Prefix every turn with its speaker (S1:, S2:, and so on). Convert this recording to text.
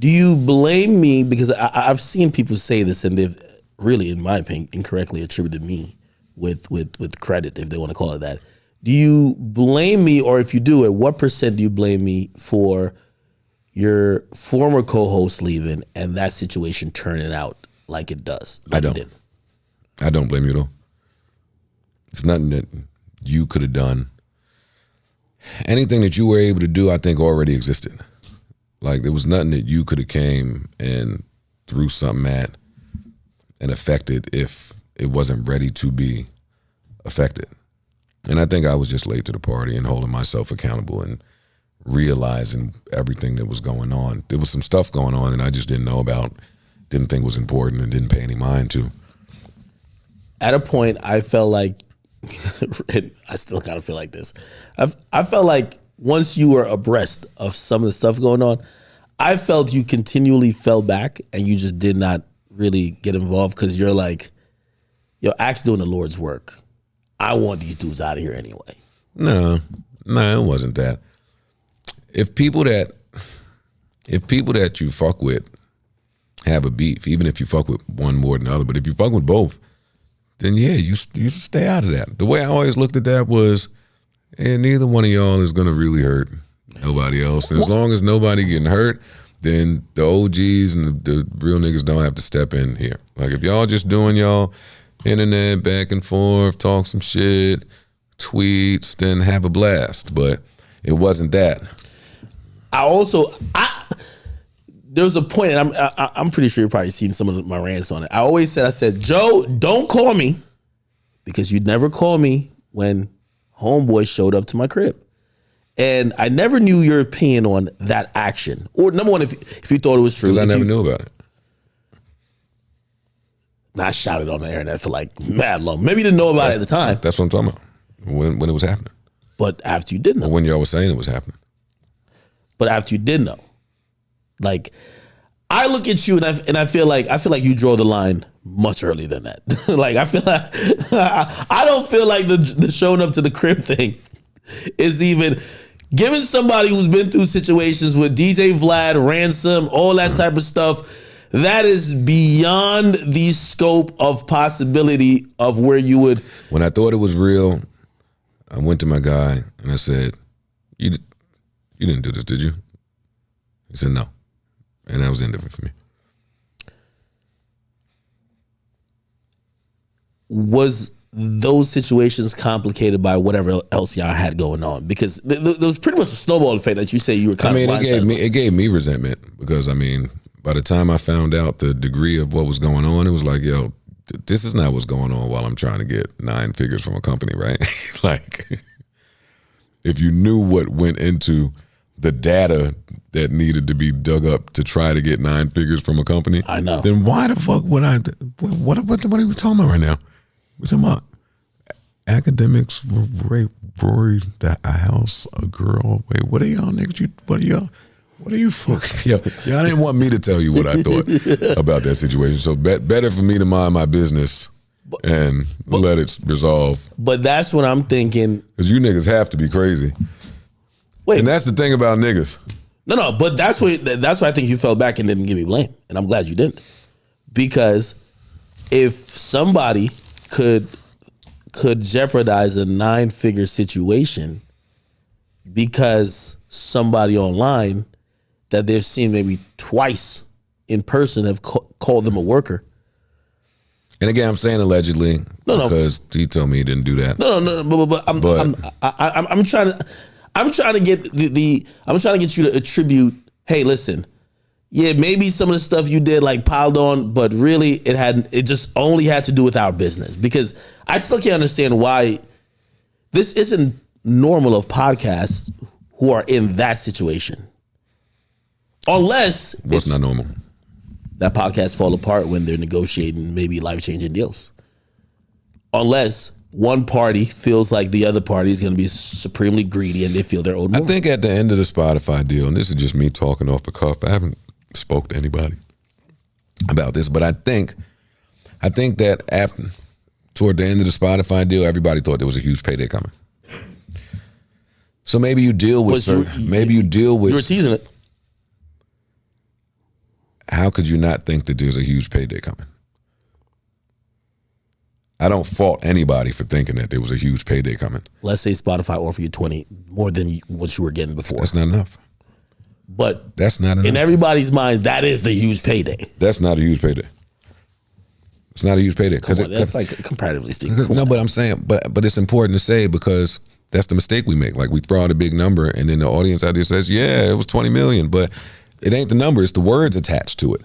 S1: Do you blame me? Because I've seen people say this, and they've really, in my opinion, incorrectly attributed me with credit, if they want to call it that. Do you blame me, or if you do it, what percent do you blame me for your former co-host leaving and that situation turning out like it does? Like
S2: I don't blame you at all. It's nothing that you could have done. Anything that you were able to do, I think already existed. Like there was nothing that you could have came and threw something at and affected if it wasn't ready to be affected. And I think I was just late to the party and holding myself accountable and realizing everything that was going on. There was some stuff going on that I just didn't know about, didn't think was important, and didn't pay any mind to.
S1: At a point, I felt like, and I still kind of feel like this, I felt like once you were abreast of some of the stuff going on, I felt you continually fell back and you just did not really get involved because you're like, yo, Axe doing the Lord's work. I want these dudes out of here anyway.
S2: No, it wasn't that. If people that you fuck with have a beef, even if you fuck with one more than the other, but if you fuck with both, then yeah, you stay out of that. The way I always looked at that was, and neither one of y'all is gonna really hurt nobody else. And as long as nobody getting hurt, then the OGs and the real niggas don't have to step in here. Like if y'all just doing y'all internet back and forth, talk some shit, tweets, then have a blast. But it wasn't that.
S1: There was a point, and I'm pretty sure you've probably seen some of my rants on it. I said, Joe, don't call me, because you'd never call me when homeboy showed up to my crib. And I never knew your opinion on that action. Or number one, if you thought it was true.
S2: Because I never knew about it.
S1: I shouted on the internet for like mad long. Maybe you didn't know about it at the time.
S2: That's what I'm talking about. When it was happening.
S1: But after you did know.
S2: Or when y'all was saying it was happening.
S1: But after you did know. Like, I look at you and I feel like you draw the line much earlier than that. Like, I feel like I don't feel like the showing up to the crib thing is even giving somebody who's been through situations with DJ Vlad, Ransom, all that type of stuff. That is beyond the scope of possibility of where you would.
S2: When I thought it was real, I went to my guy and I said, "You didn't do this, did you?" He said, "No." And that was the end of it for me.
S1: Was those situations complicated by whatever else y'all had going on? Because there was pretty much a snowball effect that you say you were kind of blindsided.
S2: It gave me resentment because, by the time I found out the degree of what was going on, it was like, yo, this is not what's going on while I'm trying to get 9 figures from a company, right? Like, if you knew what went into the data that needed to be dug up to try to get 9 figures from a company,
S1: I know.
S2: Then why the fuck would I? What are we talking about right now? We're talking about Akademiks, Rurry, a house, a girl. Wait, what are y'all niggas? What are you fucking? Y'all didn't want me to tell you what I thought about that situation. So better for me to mind my business and let it resolve.
S1: But that's what I'm thinking.
S2: Because you niggas have to be crazy.
S1: Wait,
S2: and that's the thing about niggas.
S1: No, but that's why I think you fell back and didn't give me blame, and I'm glad you didn't, because if somebody could jeopardize a 9-figure situation because somebody online that they've seen maybe twice in person have called them a worker.
S2: And again, I'm saying allegedly because he told me he didn't do that.
S1: No, but I'm trying to get you to attribute, hey, listen, yeah, maybe some of the stuff you did like piled on, but really it just only had to do with our business. Because I still can't understand why this isn't normal of podcasts who are in that situation. Unless
S2: what's not normal?
S1: That podcasts fall apart when they're negotiating maybe life-changing deals. Unless one party feels like the other party is going to be supremely greedy and they feel their own.
S2: I think at the end of the Spotify deal, and this is just me talking off the cuff, I haven't spoke to anybody about this, but I think that toward the end of the Spotify deal, everybody thought there was a huge payday coming. So maybe you deal with
S1: you were teasing it.
S2: how could you not think that there's a huge payday coming? I don't fault anybody for thinking that there was a huge payday coming.
S1: Let's say Spotify offer you 20 more than what you were getting before.
S2: That's not enough.
S1: But
S2: that's not enough.
S1: In everybody's mind, that is the huge payday.
S2: That's not a huge payday. It's not a huge payday.
S1: That's like comparatively speaking.
S2: No, but I'm saying, but it's important to say because that's the mistake we make. Like we throw out a big number and then the audience out there says, yeah, it was 20 million, but it ain't the number, it's the words attached to it.